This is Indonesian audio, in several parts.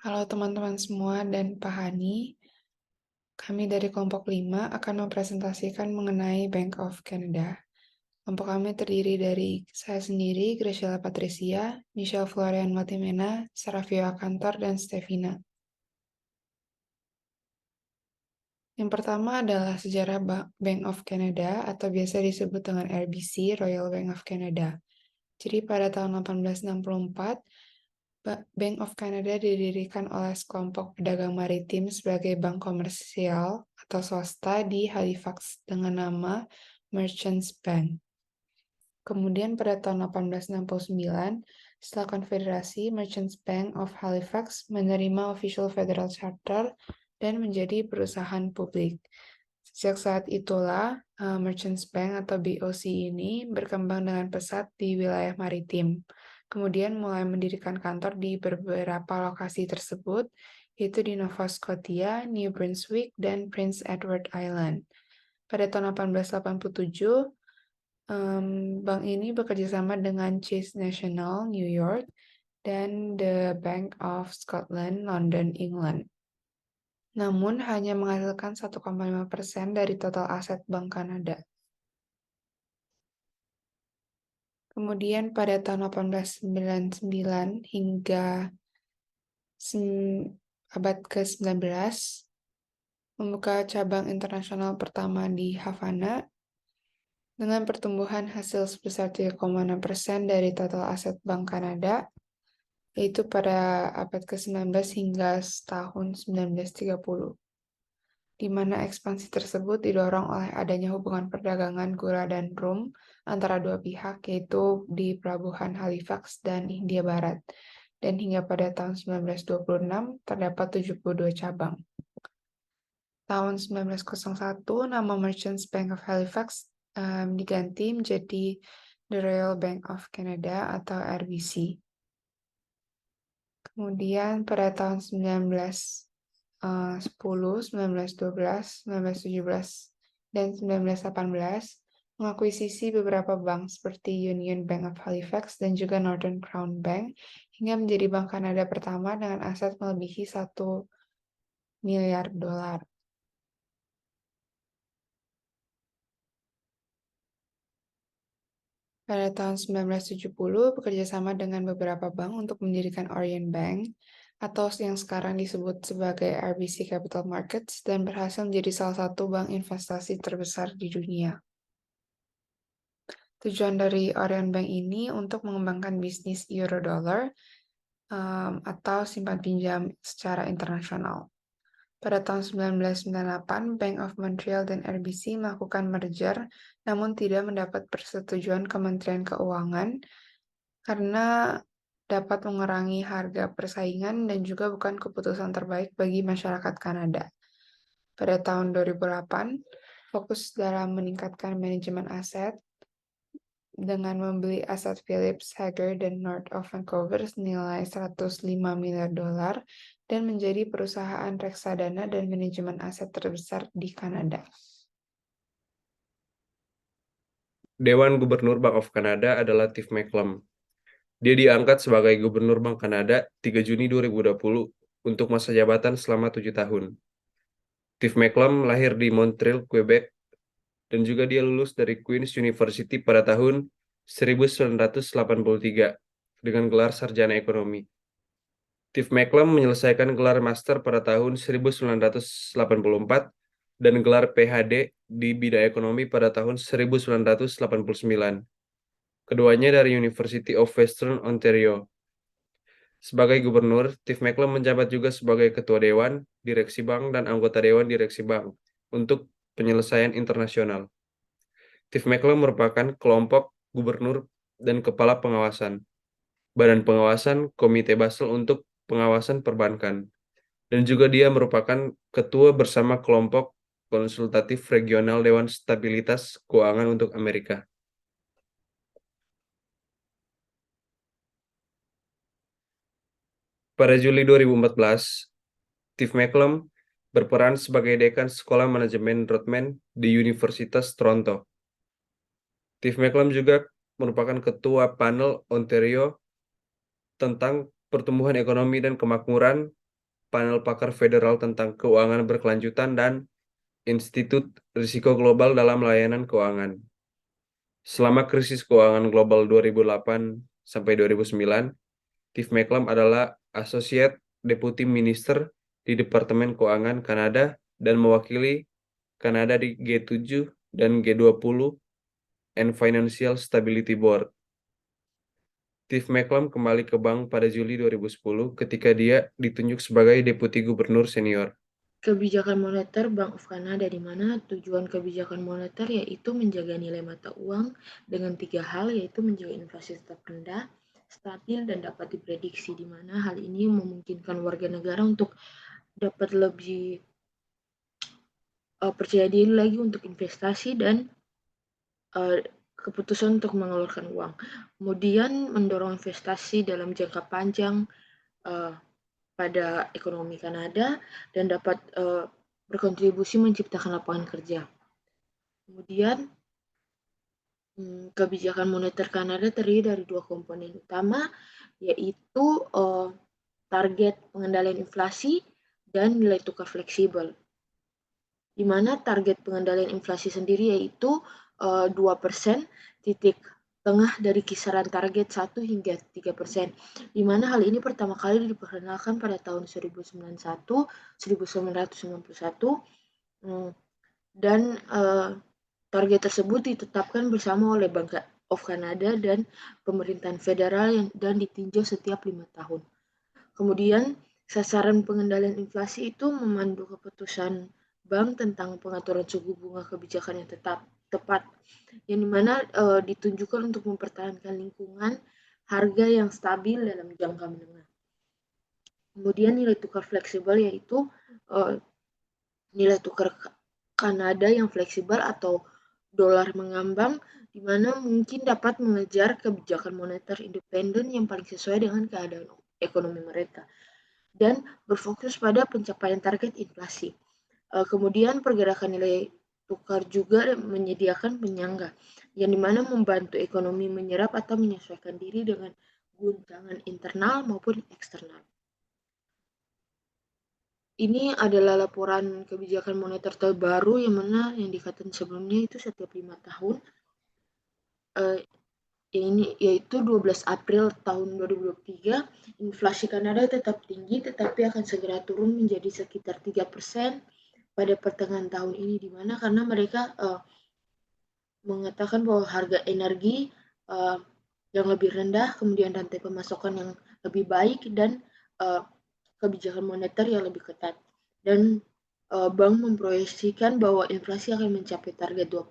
Halo teman-teman semua dan Pak Hani, kami dari kelompok 5 akan mempresentasikan mengenai Bank of Canada. Kelompok kami terdiri dari saya sendiri, Graciela Patricia, Michelle Florian Matimena, Sarafio Kantor, dan Stevina. Yang pertama adalah sejarah Bank of Canada atau biasa disebut dengan RBC, Royal Bank of Canada. Jadi pada tahun 1864, Bank of Canada didirikan oleh sekelompok pedagang maritim sebagai bank komersial atau swasta di Halifax dengan nama Merchants Bank. Kemudian pada tahun 1869, setelah konfederasi, Merchants Bank of Halifax menerima Official Federal Charter dan menjadi perusahaan publik. Sejak saat itulah, Merchants Bank atau BOC ini berkembang dengan pesat di wilayah maritim. Kemudian mulai mendirikan kantor di beberapa lokasi tersebut, yaitu di Nova Scotia, New Brunswick, dan Prince Edward Island. Pada tahun 1887, bank ini bekerja sama dengan Chase National, New York, dan The Bank of Scotland, London, England. Namun hanya menghasilkan 1,5% dari total aset Bank Kanada. Kemudian pada tahun 1899 hingga abad ke-19 membuka cabang internasional pertama di Havana dengan pertumbuhan hasil sebesar 3,6% dari total aset Bank Kanada, yaitu pada abad ke-19 hingga tahun 1930, di mana ekspansi tersebut didorong oleh adanya hubungan perdagangan gula dan rum antara dua pihak, yaitu di Pelabuhan Halifax dan Hindia Barat. Dan hingga pada tahun 1926 terdapat 72 cabang. Tahun 1901, nama Merchants Bank of Halifax diganti menjadi The Royal Bank of Canada atau RBC. Kemudian pada tahun 1910, 1912, 1917, dan 1918 mengakuisisi beberapa bank seperti Union Bank of Halifax dan juga Northern Crown Bank hingga menjadi bank Kanada pertama dengan aset melebihi $1 miliar. Pada tahun 1970, bekerjasama dengan beberapa bank untuk mendirikan Orient Bank, atau yang sekarang disebut sebagai RBC Capital Markets, dan berhasil menjadi salah satu bank investasi terbesar di dunia. Tujuan dari Orient Bank ini untuk mengembangkan bisnis euro-dollar atau simpan pinjam secara internasional. Pada tahun 1998, Bank of Montreal dan RBC melakukan merger, namun tidak mendapat persetujuan Kementerian Keuangan karena dapat mengurangi harga persaingan dan juga bukan keputusan terbaik bagi masyarakat Kanada. Pada tahun 2008, fokus dalam meningkatkan manajemen aset dengan membeli aset Philips, Hager, dan North of Vancouver senilai $105 miliar dan menjadi perusahaan reksadana dan manajemen aset terbesar di Kanada. Dewan Gubernur Bank of Canada adalah Tiff Macklem. Dia diangkat sebagai Gubernur Bank Kanada 3 Juni 2020 untuk masa jabatan selama 7 tahun. Tiff Macklem lahir di Montreal, Quebec, dan juga dia lulus dari Queen's University pada tahun 1983 dengan gelar sarjana ekonomi. Tiff Macklem menyelesaikan gelar master pada tahun 1984 dan gelar PhD di bidang ekonomi pada tahun 1989. Keduanya dari University of Western Ontario. Sebagai gubernur, Tiff Macklem menjabat juga sebagai ketua dewan, direksi bank, dan anggota dewan direksi bank untuk penyelesaian internasional. Tiff Macklem merupakan kelompok gubernur dan kepala pengawasan, badan pengawasan Komite Basel untuk pengawasan perbankan, dan juga dia merupakan ketua bersama kelompok konsultatif regional Dewan Stabilitas Keuangan untuk Amerika. Pada Juli 2014, Tiff Macklem berperan sebagai dekan Sekolah Manajemen Rotman di Universitas Toronto. Tiff Macklem juga merupakan ketua panel Ontario tentang pertumbuhan ekonomi dan kemakmuran panel pakar federal tentang keuangan berkelanjutan dan Institut Risiko Global dalam Layanan Keuangan. Selama krisis keuangan global 2008 sampai 2009, Steve Macklem adalah Associate Deputy Minister di Departemen Keuangan Kanada dan mewakili Kanada di G7 dan G20 and Financial Stability Board. Steve Macklem kembali ke bank pada Juli 2010 ketika dia ditunjuk sebagai Deputi Gubernur Senior. Kebijakan moneter Bank of Canada, di mana tujuan kebijakan moneter yaitu menjaga nilai mata uang dengan 3 hal, yaitu menjaga inflasi tetap rendah, stabil, dan dapat diprediksi, di mana hal ini memungkinkan warga negara untuk dapat lebih percaya diri lagi untuk investasi dan keputusan untuk mengeluarkan uang. Kemudian mendorong investasi dalam jangka panjang pada ekonomi Kanada dan dapat berkontribusi menciptakan lapangan kerja. Kemudian kebijakan moneter Kanada terdiri dari 2 komponen utama, yaitu target pengendalian inflasi dan nilai tukar fleksibel. Di mana target pengendalian inflasi sendiri yaitu 2%, titik tengah dari kisaran target 1 hingga 3%, di mana hal ini pertama kali diperkenalkan pada tahun 1991, dan target tersebut ditetapkan bersama oleh Bank of Canada dan pemerintahan federal dan ditinjau setiap 5 tahun. Kemudian sasaran pengendalian inflasi itu memandu keputusan bank tentang pengaturan suku bunga kebijakan yang tepat, yang dimana ditunjukkan untuk mempertahankan lingkungan harga yang stabil dalam jangka menengah. Kemudian nilai tukar fleksibel yaitu nilai tukar Kanada yang fleksibel atau dolar mengambang, di mana mungkin dapat mengejar kebijakan moneter independen yang paling sesuai dengan keadaan ekonomi mereka dan berfokus pada pencapaian target inflasi. Kemudian pergerakan nilai tukar juga menyediakan penyangga, yang dimana membantu ekonomi menyerap atau menyesuaikan diri dengan guncangan internal maupun eksternal. Ini adalah laporan kebijakan moneter terbaru yang mana yang dikatakan sebelumnya itu setiap 5 tahun. Ini yaitu 12 April tahun 2023, inflasi Kanada tetap tinggi tetapi akan segera turun menjadi sekitar 3% pada pertengahan tahun ini, di mana karena mereka mengatakan bahwa harga energi yang lebih rendah, kemudian rantai pemasokan yang lebih baik, dan kebijakan moneter yang lebih ketat. Dan bank memproyeksikan bahwa inflasi akan mencapai target 2%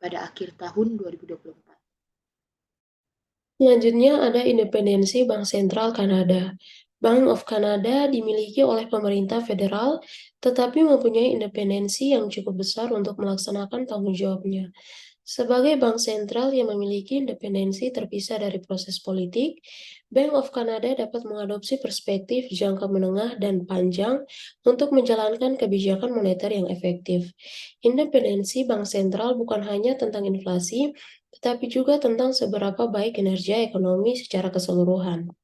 pada akhir tahun 2024. Selanjutnya ada independensi Bank Sentral Kanada. Bank of Canada dimiliki oleh pemerintah federal, tetapi mempunyai independensi yang cukup besar untuk melaksanakan tanggung jawabnya. Sebagai bank sentral yang memiliki independensi terpisah dari proses politik, Bank of Canada dapat mengadopsi perspektif jangka menengah dan panjang untuk menjalankan kebijakan moneter yang efektif. Independensi bank sentral bukan hanya tentang inflasi, tetapi juga tentang seberapa baik kinerja ekonomi secara keseluruhan.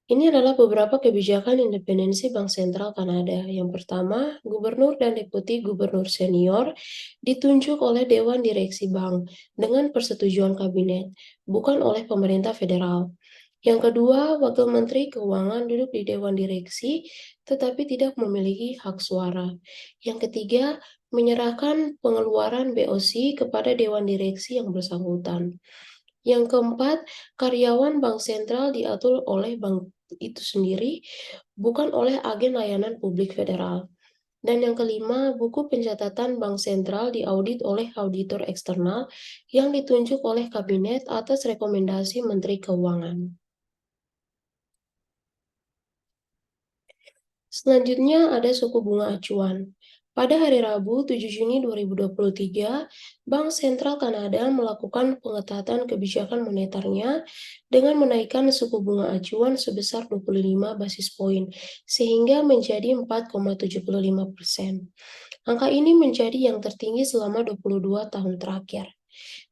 Ini adalah beberapa kebijakan independensi Bank Sentral Kanada. Yang pertama, gubernur dan deputi gubernur senior ditunjuk oleh Dewan Direksi Bank dengan persetujuan kabinet, bukan oleh pemerintah federal. Yang kedua, wakil menteri keuangan duduk di Dewan Direksi tetapi tidak memiliki hak suara. Yang ketiga, menyerahkan pengeluaran BOC kepada Dewan Direksi yang bersangkutan. Yang keempat, karyawan bank sentral diatur oleh bank itu sendiri, bukan oleh agen layanan publik federal. Dan yang kelima, buku pencatatan bank sentral diaudit oleh auditor eksternal yang ditunjuk oleh kabinet atas rekomendasi Menteri Keuangan. Selanjutnya ada suku bunga acuan. Pada hari Rabu 7 Juni 2023, Bank Sentral Kanada melakukan pengetatan kebijakan moneternya dengan menaikkan suku bunga acuan sebesar 25 basis poin, sehingga menjadi 4,75%. Angka ini menjadi yang tertinggi selama 22 tahun terakhir.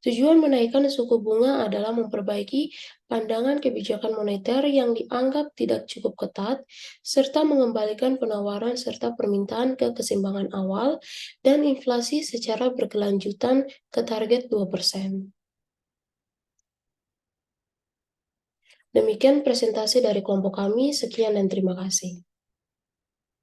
Tujuan menaikkan suku bunga adalah memperbaiki pandangan kebijakan moneter yang dianggap tidak cukup ketat, serta mengembalikan penawaran serta permintaan ke keseimbangan awal dan inflasi secara berkelanjutan ke target 2%. Demikian presentasi dari kelompok kami, sekian dan terima kasih.